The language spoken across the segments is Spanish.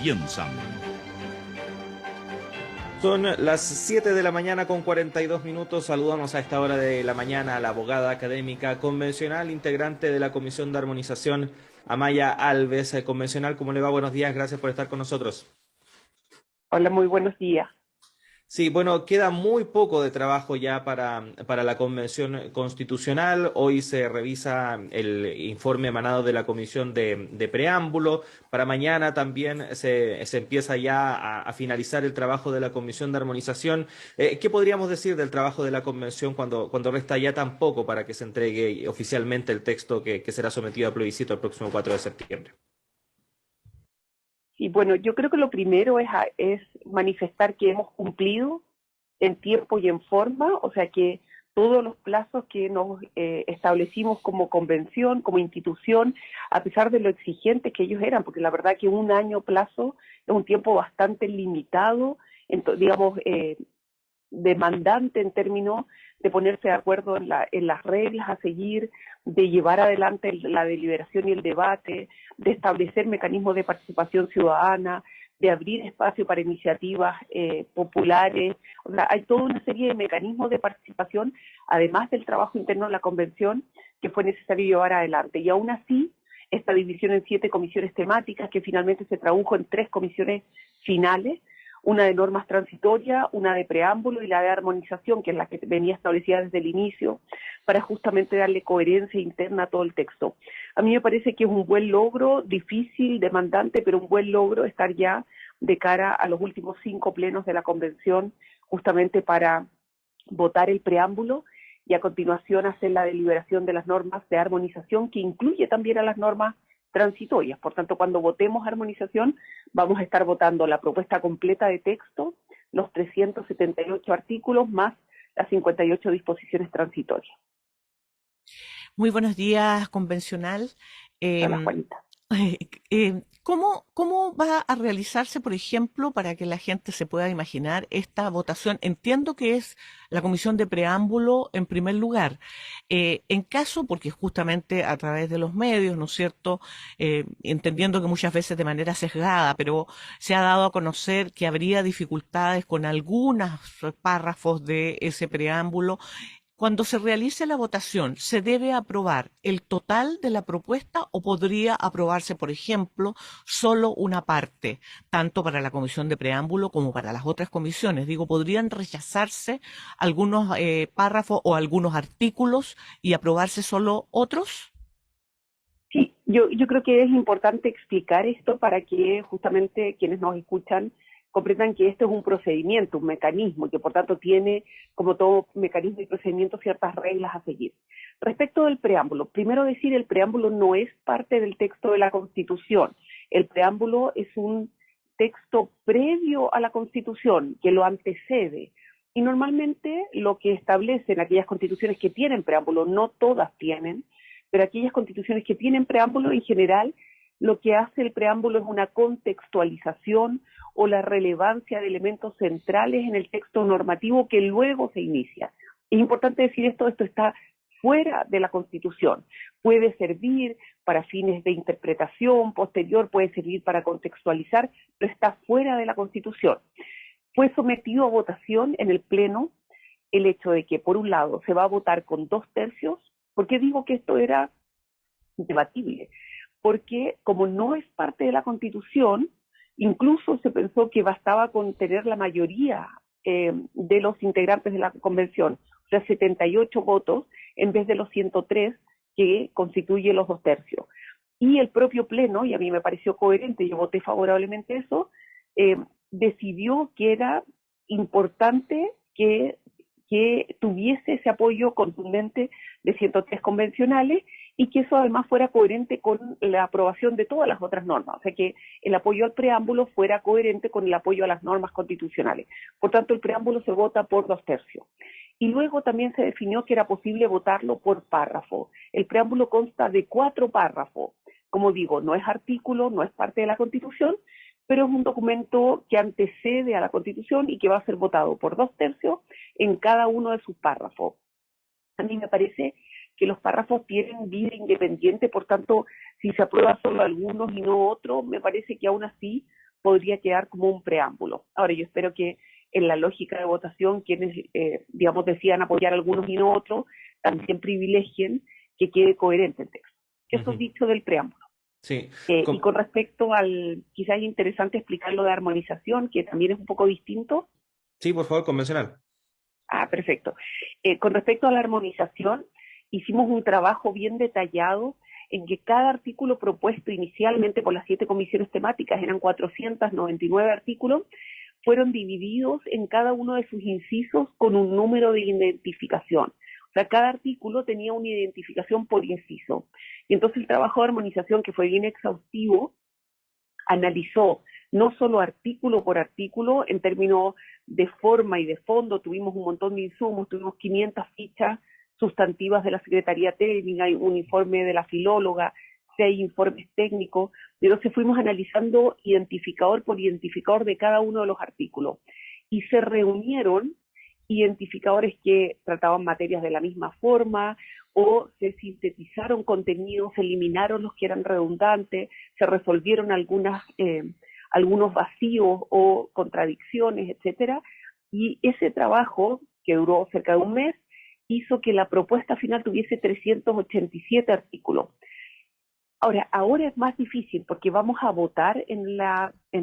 comienzan. Son las 7 de la mañana con 42 minutos. Saludamos a esta hora de la mañana a la abogada académica convencional, integrante de la Comisión de Armonización, Amaya Alves. Convencional, ¿cómo le va? Buenos días, gracias por estar con nosotros. Hola, muy buenos días. Sí, bueno, queda muy poco de trabajo ya para la Convención Constitucional. Hoy se revisa el informe emanado de la Comisión de Preámbulo. Para mañana también se empieza ya a finalizar el trabajo de la Comisión de Armonización. ¿Qué podríamos decir del trabajo de la Convención cuando resta ya tan poco para que se entregue oficialmente el texto que será sometido a plebiscito el próximo 4 de septiembre? Y bueno, yo creo que lo primero es manifestar que hemos cumplido en tiempo y en forma, o sea que todos los plazos que nos establecimos como convención, como institución, a pesar de lo exigentes que ellos eran, porque la verdad que un año plazo es un tiempo bastante limitado, digamos, demandante en términos de ponerse de acuerdo en las reglas a seguir, de llevar adelante la deliberación y el debate, de establecer mecanismos de participación ciudadana, de abrir espacio para iniciativas populares. O sea, hay toda una serie de mecanismos de participación, además del trabajo interno de la convención, que fue necesario llevar adelante. Y aún así, esta división en 7 comisiones temáticas, que finalmente se tradujo en 3 comisiones finales, una de normas transitorias, una de preámbulo y la de armonización, que es la que venía establecida desde el inicio, para justamente darle coherencia interna a todo el texto. A mí me parece que es un buen logro, difícil, demandante, pero un buen logro estar ya de cara a los últimos 5 plenos de la convención, justamente para votar el preámbulo y a continuación hacer la deliberación de las normas de armonización, que incluye también a las normas transitorias. Por tanto, cuando votemos armonización, vamos a estar votando la propuesta completa de texto, los 378 artículos, más las 58 disposiciones transitorias. Muy buenos días, convencional. Hola, Em, Juanita. ¿Cómo va a realizarse, por ejemplo, para que la gente se pueda imaginar esta votación? Entiendo que es la comisión de preámbulo en primer lugar. En caso, porque justamente a través de los medios, ¿no es cierto? Entendiendo que muchas veces de manera sesgada, pero se ha dado a conocer que habría dificultades con algunos párrafos de ese preámbulo. Cuando se realice la votación, ¿se debe aprobar el total de la propuesta o podría aprobarse, por ejemplo, solo una parte, tanto para la comisión de preámbulo como para las otras comisiones? Digo, ¿podrían rechazarse algunos párrafos o algunos artículos y aprobarse solo otros? Sí, yo creo que es importante explicar esto para que justamente quienes nos escuchan comprendan que esto es un procedimiento, un mecanismo, y que por tanto tiene, como todo mecanismo y procedimiento, ciertas reglas a seguir. Respecto del preámbulo, primero decir, el preámbulo no es parte del texto de la Constitución. El preámbulo es un texto previo a la Constitución, que lo antecede. Y normalmente lo que establecen aquellas constituciones que tienen preámbulo, no todas tienen, pero aquellas constituciones que tienen preámbulo, en general, lo que hace el preámbulo es una contextualización o la relevancia de elementos centrales en el texto normativo que luego se inicia. Es importante decir esto está fuera de la Constitución. Puede servir para fines de interpretación posterior, puede servir para contextualizar, pero está fuera de la Constitución. Fue sometido a votación en el Pleno el hecho de que, por un lado, se va a votar con 2/3. ¿Por qué digo que esto era debatible? Porque como no es parte de la Constitución, incluso se pensó que bastaba con tener la mayoría de los integrantes de la convención, o sea, 78 votos, en vez de los 103 que constituye los 2/3. Y el propio Pleno, y a mí me pareció coherente, yo voté favorablemente eso, decidió que era importante que tuviese ese apoyo contundente de 103 convencionales y que eso además fuera coherente con la aprobación de todas las otras normas, o sea que el apoyo al preámbulo fuera coherente con el apoyo a las normas constitucionales. Por tanto, el preámbulo se vota por 2/3. Y luego también se definió que era posible votarlo por párrafo. El preámbulo consta de 4 párrafos. Como digo, no es artículo, no es parte de la Constitución, pero es un documento que antecede a la Constitución y que va a ser votado por 2/3 en cada uno de sus párrafos. A mí me parece que los párrafos tienen vida independiente, por tanto, si se aprueba solo algunos y no otros, me parece que aún así podría quedar como un preámbulo. Ahora, yo espero que en la lógica de votación, quienes, digamos, decían apoyar a algunos y no otros, también privilegien que quede coherente el texto. Eso es dicho del preámbulo. Sí. Y con respecto al, quizás es interesante explicar lo de armonización, que también es un poco distinto. Sí, por favor, convencional. Ah, perfecto. Con respecto a la armonización, hicimos un trabajo bien detallado en que cada artículo propuesto inicialmente por las 7 comisiones temáticas, eran 499 artículos, fueron divididos en cada uno de sus incisos con un número de identificación. O sea, cada artículo tenía una identificación por inciso. Y entonces el trabajo de armonización, que fue bien exhaustivo, analizó no solo artículo por artículo en términos de forma y de fondo, tuvimos un montón de insumos, tuvimos 500 fichas sustantivas de la Secretaría Técnica, un informe de la filóloga, 6 informes técnicos, y entonces fuimos analizando identificador por identificador de cada uno de los artículos. Y se reunieron identificadores que trataban materias de la misma forma, o se sintetizaron contenidos, se eliminaron los que eran redundantes, se resolvieron algunos vacíos o contradicciones, etcétera. Y ese trabajo, que duró cerca de un mes, hizo que la propuesta final tuviese 387 artículos. Ahora es más difícil porque vamos a votar en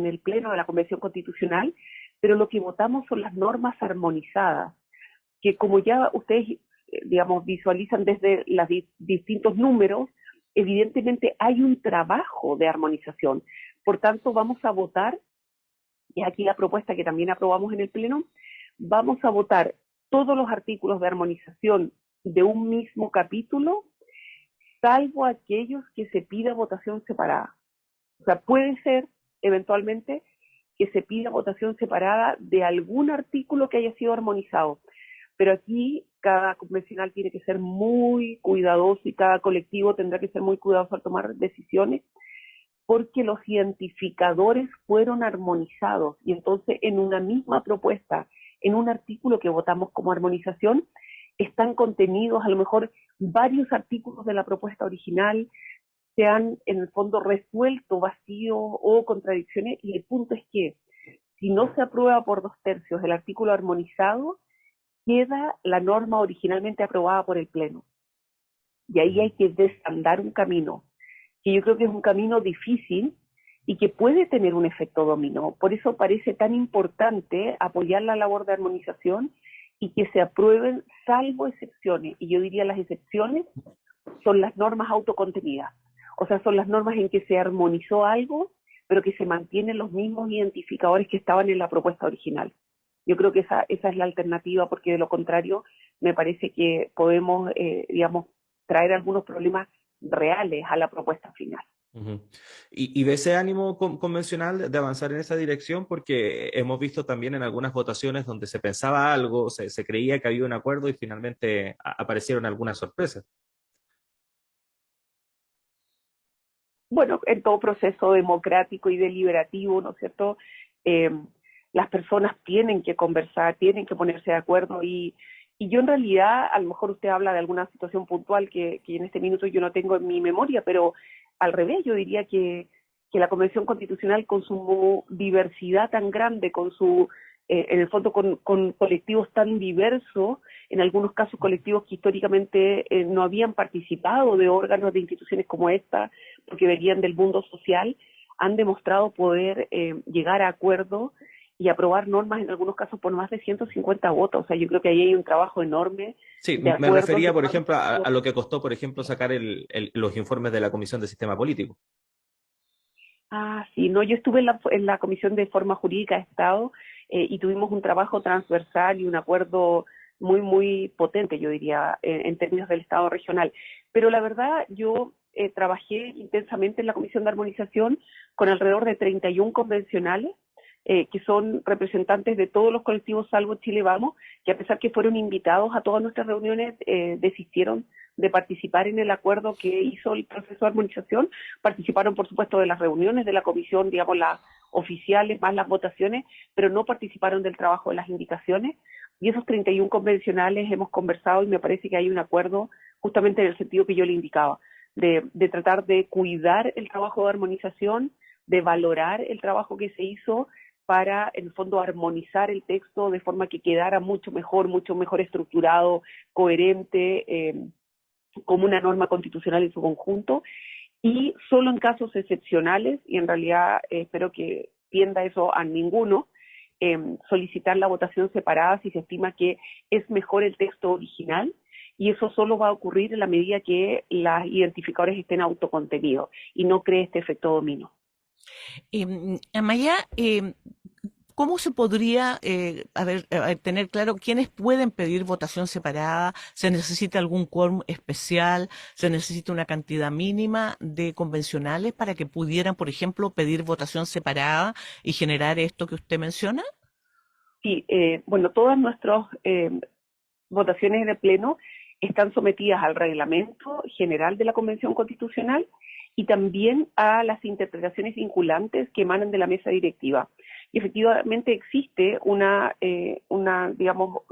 el pleno de la Convención Constitucional, pero lo que votamos son las normas armonizadas, que como ya ustedes, digamos, visualizan desde los distintos números, evidentemente hay un trabajo de armonización. Por tanto, vamos a votar, y aquí la propuesta que también aprobamos en el pleno, vamos a votar todos los artículos de armonización de un mismo capítulo, salvo aquellos que se pida votación separada. O sea, puede ser eventualmente que se pida votación separada de algún artículo que haya sido armonizado. Pero aquí cada convencional tiene que ser muy cuidadoso y cada colectivo tendrá que ser muy cuidadoso al tomar decisiones, porque los identificadores fueron armonizados y entonces en una misma propuesta, en un artículo que votamos como armonización, están contenidos a lo mejor varios artículos de la propuesta original, se han en el fondo resuelto vacíos o contradicciones, y el punto es que si no se aprueba por 2/3 el artículo armonizado, queda la norma originalmente aprobada por el Pleno. Y ahí hay que desandar un camino, que yo creo que es un camino difícil y que puede tener un efecto dominó. Por eso parece tan importante apoyar la labor de armonización y que se aprueben salvo excepciones. Y yo diría las excepciones son las normas autocontenidas. O sea, son las normas en que se armonizó algo, pero que se mantienen los mismos identificadores que estaban en la propuesta original. Yo creo que esa es la alternativa, porque de lo contrario me parece que podemos, digamos, traer algunos problemas reales a la propuesta final. ¿Y ve ese ánimo convencional de avanzar en esa dirección? Porque hemos visto también en algunas votaciones donde se pensaba algo, se creía que había un acuerdo y finalmente aparecieron algunas sorpresas. Bueno, en todo proceso democrático y deliberativo, ¿no es cierto? Las personas tienen que conversar, tienen que ponerse de acuerdo y yo en realidad, a lo mejor usted habla de alguna situación puntual que en este minuto yo no tengo en mi memoria, pero al revés, yo diría que la Convención Constitucional con su diversidad tan grande, con su, en el fondo con colectivos tan diversos, en algunos casos colectivos que históricamente no habían participado de órganos de instituciones como esta, porque venían del mundo social, han demostrado poder llegar a acuerdos y aprobar normas en algunos casos por más de 150 votos. O sea, yo creo que ahí hay un trabajo enorme. Sí, de me acuerdos, refería, por ejemplo, a lo que costó, por ejemplo, sacar los informes de la Comisión de Sistema Político. Ah, sí, no, yo estuve en la Comisión de Forma Jurídica de Estado y tuvimos un trabajo transversal y un acuerdo muy, muy potente, yo diría, en términos del Estado regional. Pero la verdad, yo trabajé intensamente en la Comisión de Armonización con alrededor de 31 convencionales, que son representantes de todos los colectivos salvo Chile Vamos, que a pesar que fueron invitados a todas nuestras reuniones, desistieron de participar en el acuerdo que hizo el proceso de armonización. Participaron, por supuesto, de las reuniones de la comisión, digamos, las oficiales, más las votaciones, pero no participaron del trabajo de las indicaciones. Y esos 31 convencionales hemos conversado y me parece que hay un acuerdo justamente en el sentido que yo le indicaba, de tratar de cuidar el trabajo de armonización, de valorar el trabajo que se hizo para, en el fondo, armonizar el texto de forma que quedara mucho mejor estructurado, coherente, como una norma constitucional en su conjunto, y solo en casos excepcionales, y en realidad espero que tienda eso a ninguno, solicitar la votación separada si se estima que es mejor el texto original, y eso solo va a ocurrir en la medida que los identificadores estén autocontenidos y no cree este efecto dominó. Amaya, ¿cómo se podría tener claro quiénes pueden pedir votación separada? ¿Se necesita algún quórum especial? ¿Se necesita una cantidad mínima de convencionales para que pudieran, por ejemplo, pedir votación separada y generar esto que usted menciona? Sí, bueno, todas nuestras votaciones de pleno están sometidas al reglamento general de la Convención Constitucional y también a las interpretaciones vinculantes que emanan de la mesa directiva. Y efectivamente existe una digamos,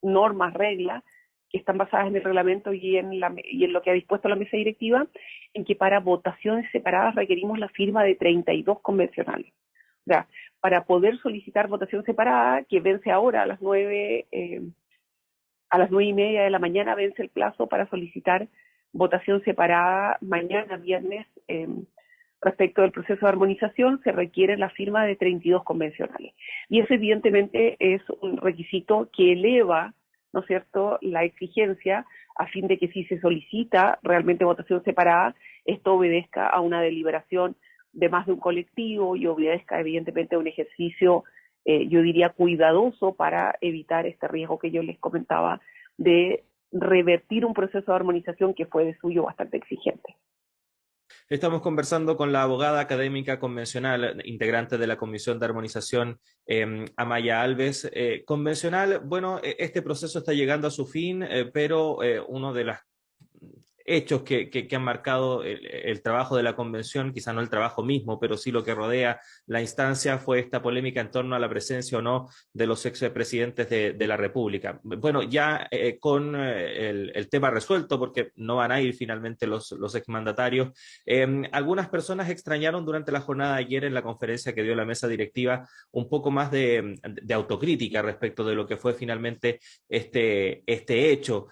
normas, reglas que están basadas en el reglamento y en lo que ha dispuesto la mesa directiva, en que para votaciones separadas requerimos la firma de 32 convencionales. O sea, para poder solicitar votación separada, que vence ahora a las 9:30 de la mañana vence el plazo para solicitar votación separada mañana, viernes, respecto del proceso de armonización, se requiere la firma de 32 convencionales. Y eso evidentemente es un requisito que eleva, ¿no es cierto?, la exigencia a fin de que si se solicita realmente votación separada, esto obedezca a una deliberación de más de un colectivo y obedezca evidentemente a un ejercicio, yo diría, cuidadoso para evitar este riesgo que yo les comentaba de revertir un proceso de armonización que fue de suyo bastante exigente. Estamos conversando con la abogada académica convencional, integrante de la Comisión de Armonización, Amaya Alves. Convencional, bueno, este proceso está llegando a su fin, pero uno de los hechos que han marcado el trabajo de la convención, quizá no el trabajo mismo, pero sí lo que rodea la instancia, fue esta polémica en torno a la presencia o no de los expresidentes de la República. Bueno, ya con el tema resuelto, porque no van a ir finalmente los exmandatarios, algunas personas extrañaron durante la jornada de ayer en la conferencia que dio la mesa directiva un poco más de autocrítica respecto de lo que fue finalmente este hecho,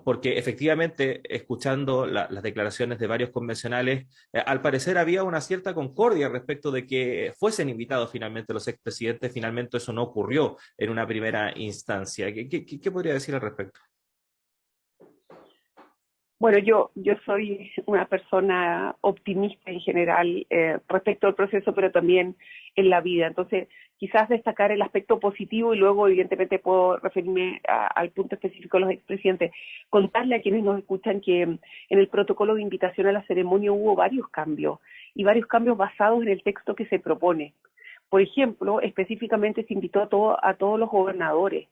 porque efectivamente, escuchando las declaraciones de varios convencionales, al parecer había una cierta concordia respecto de que fuesen invitados finalmente los expresidentes. Finalmente eso no ocurrió en una primera instancia. ¿Qué podría decir al respecto? Bueno, yo soy una persona optimista en general respecto al proceso, pero también en la vida. Entonces, quizás destacar el aspecto positivo y luego, evidentemente, puedo referirme al punto específico de los expresidentes. Contarle a quienes nos escuchan que en el protocolo de invitación a la ceremonia hubo varios cambios, y varios cambios basados en el texto que se propone. Por ejemplo, específicamente se invitó a todos los gobernadores.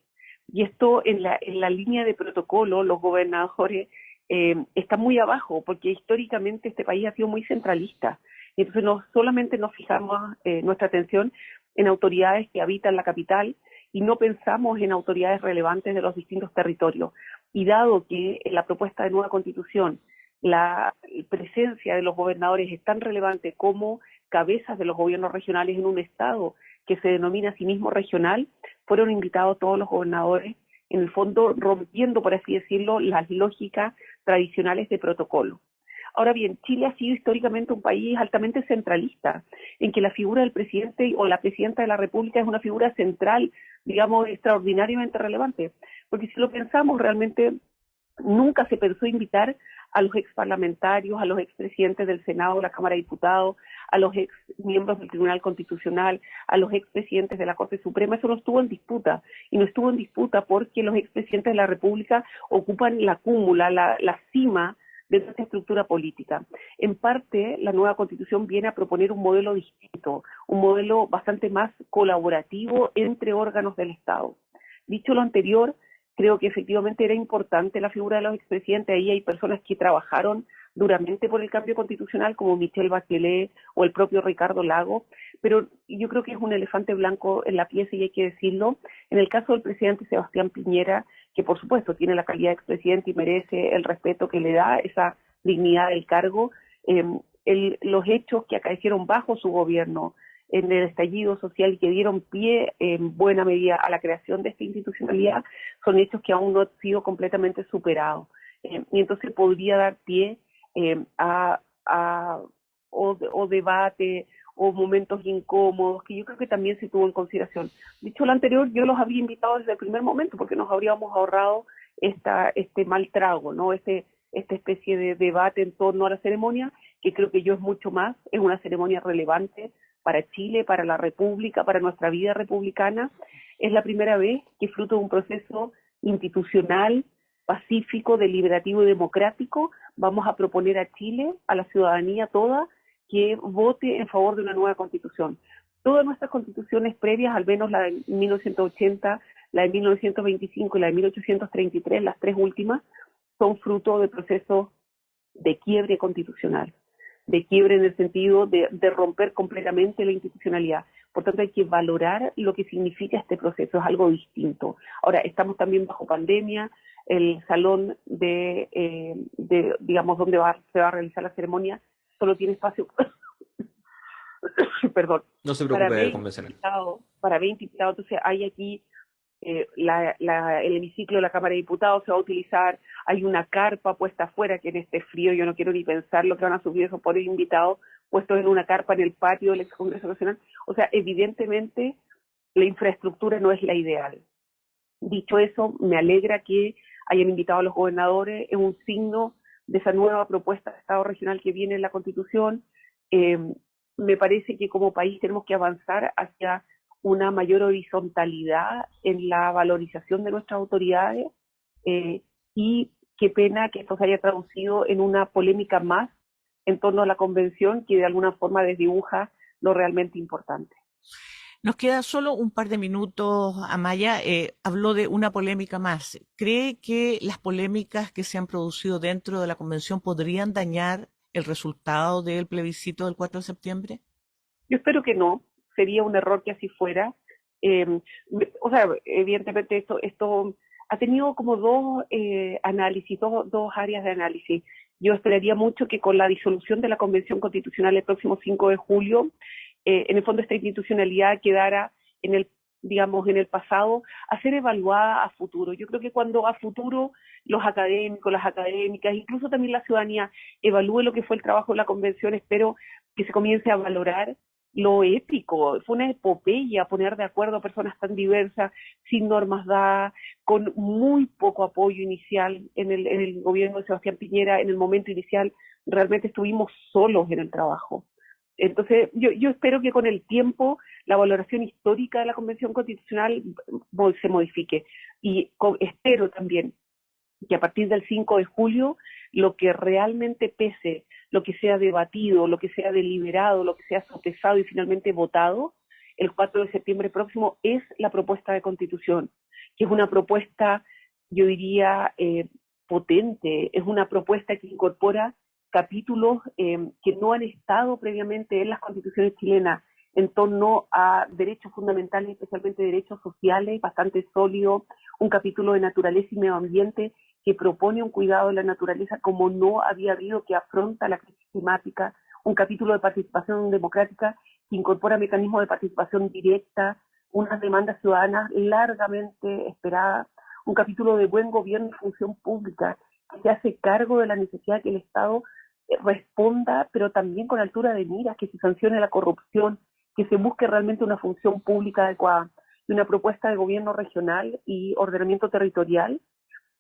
Y esto en la línea de protocolo, los gobernadores está muy abajo, porque históricamente este país ha sido muy centralista. Entonces no solamente nos fijamos nuestra atención en autoridades que habitan la capital y no pensamos en autoridades relevantes de los distintos territorios. Y dado que en la propuesta de nueva constitución la presencia de los gobernadores es tan relevante como cabezas de los gobiernos regionales en un estado que se denomina a sí mismo regional, fueron invitados todos los gobernadores, en el fondo rompiendo, por así decirlo, las lógicas tradicionales de protocolo. Ahora bien, Chile ha sido históricamente un país altamente centralista, en que la figura del presidente o la presidenta de la República es una figura central, digamos, extraordinariamente relevante. Porque si lo pensamos, realmente nunca se pensó invitar a los exparlamentarios, a los expresidentes del Senado, de la Cámara de Diputados, a los ex miembros del Tribunal Constitucional, a los expresidentes de la Corte Suprema. Eso no estuvo en disputa, y no estuvo en disputa porque los expresidentes de la República ocupan la cúmula, la cima de esta estructura política. En parte, la nueva Constitución viene a proponer un modelo distinto, un modelo bastante más colaborativo entre órganos del Estado. Dicho lo anterior, creo que efectivamente era importante la figura de los expresidentes. Ahí hay personas que trabajaron duramente por el cambio constitucional, como Michelle Bachelet o el propio Ricardo Lagos, pero yo creo que es un elefante blanco en la pieza y hay que decirlo. En el caso del presidente Sebastián Piñera, que por supuesto tiene la calidad de expresidente y merece el respeto que le da esa dignidad del cargo, los hechos que acaecieron bajo su gobierno en el estallido social y que dieron pie en buena medida a la creación de esta institucionalidad son hechos que aún no han sido completamente superados. Y entonces podría dar pie o debate o momentos incómodos, que yo creo que también se tuvo en consideración. Dicho lo anterior, yo los había invitado desde el primer momento, porque nos habríamos ahorrado este mal trago, ¿no? Esta especie de debate en torno a la ceremonia, que creo que yo es mucho más, es una ceremonia relevante para Chile, para la República, para nuestra vida republicana. Es la primera vez que, fruto de un proceso institucional, pacífico, deliberativo y democrático, vamos a proponer a Chile, a la ciudadanía toda, que vote en favor de una nueva constitución. Todas nuestras constituciones previas, al menos la de 1980, la de 1925 y la de 1833, las tres últimas, son fruto de procesos de quiebre constitucional, de quiebre en el sentido de romper completamente la institucionalidad. Por tanto, hay que valorar lo que significa este proceso, es algo distinto. Ahora, estamos también bajo pandemia, el salón digamos, donde se va a realizar la ceremonia, solo tiene espacio, perdón, No se preocupe del convencional. Para 20 invitados. Entonces hay aquí el hemiciclo de la Cámara de Diputados se va a utilizar, hay una carpa puesta afuera, que en este frío yo no quiero ni pensar lo que van a subir esos pobres invitados, puestos en una carpa en el patio del ex Congreso Nacional. O sea, evidentemente la infraestructura no es la ideal. Dicho eso, me alegra que hayan invitado a los gobernadores, es un signo de esa nueva propuesta de Estado regional que viene en la Constitución. Me parece que como país tenemos que avanzar hacia una mayor horizontalidad en la valorización de nuestras autoridades, y qué pena que esto se haya traducido en una polémica más en torno a la convención que de alguna forma desdibuja lo realmente importante. Nos queda solo un par de minutos, Amaya. Habló de una polémica más. ¿Cree que las polémicas que se han producido dentro de la convención podrían dañar el resultado del plebiscito del 4 de septiembre? Yo espero que no. Sería un error que así fuera. O sea, evidentemente esto ha tenido como dos análisis, dos áreas de análisis. Yo esperaría mucho que con la disolución de la Convención Constitucional el próximo 5 de julio, en el fondo esta institucionalidad quedara en el pasado, a ser evaluada a futuro. Yo creo que cuando a futuro los académicos, las académicas, incluso también la ciudadanía evalúe lo que fue el trabajo de la Convención, espero que se comience a valorar lo épico. Fue una epopeya poner de acuerdo a personas tan diversas, sin normas dadas, con muy poco apoyo inicial en el gobierno de Sebastián Piñera. En el momento inicial realmente estuvimos solos en el trabajo. Entonces, yo espero que con el tiempo la valoración histórica de la Convención Constitucional se modifique. Y espero también que a partir del 5 de julio lo que realmente pese, lo que sea debatido, lo que sea deliberado, lo que sea sopesado y finalmente votado, el 4 de septiembre próximo, es la propuesta de Constitución, que es una propuesta, yo diría, potente, es una propuesta que incorpora capítulos que no han estado previamente en las constituciones chilenas en torno a derechos fundamentales, especialmente derechos sociales, bastante sólido, un capítulo de naturaleza y medio ambiente que propone un cuidado de la naturaleza como no había habido, que afronta la crisis climática, un capítulo de participación democrática que incorpora mecanismos de participación directa, unas demandas ciudadanas largamente esperadas, un capítulo de buen gobierno y función pública que se hace cargo de la necesidad que el Estado responda, pero también con altura de miras, que se sancione la corrupción, que se busque realmente una función pública adecuada, y una propuesta de gobierno regional y ordenamiento territorial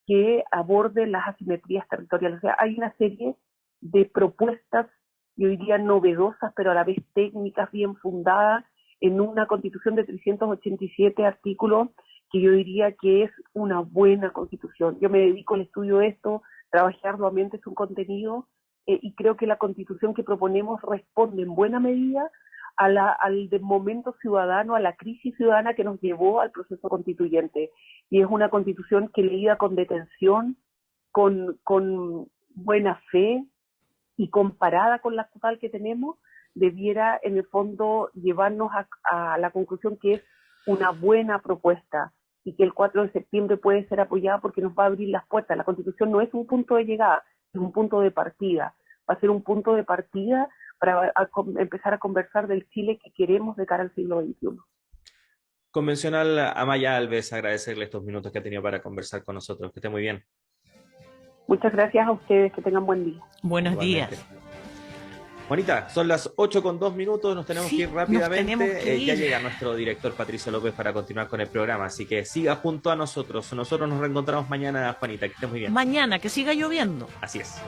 que aborde las asimetrías territoriales. O sea, hay una serie de propuestas, yo diría novedosas, pero a la vez técnicas, bien fundadas, en una constitución de 387 artículos, que yo diría que es una buena constitución. Yo me dedico al estudio de esto, trabajé arduamente su contenido, y creo que la constitución que proponemos responde en buena medida al momento ciudadano, a la crisis ciudadana que nos llevó al proceso constituyente. Y es una constitución que leída con detención, con buena fe y comparada con la actual que tenemos, debiera en el fondo llevarnos a la conclusión que es una buena propuesta y que el 4 de septiembre puede ser apoyada porque nos va a abrir las puertas. La Constitución no es un punto de llegada, es un punto de partida. Va a ser un punto de partida para empezar a conversar del Chile que queremos de cara al siglo XXI. Convencional Amaya Alves, agradecerle estos minutos que ha tenido para conversar con nosotros. Que esté muy bien. Muchas gracias a ustedes, que tengan buen día. Buenos Igualmente. días. Juanita, son las 8:02, nos tenemos Sí, que ir nos rápidamente. tenemos que Ya ir. llega nuestro director Patricio López para continuar con el programa, así que siga junto a nosotros. Nosotros nos reencontramos mañana, Juanita, que esté muy bien. Mañana, que siga lloviendo. Así es.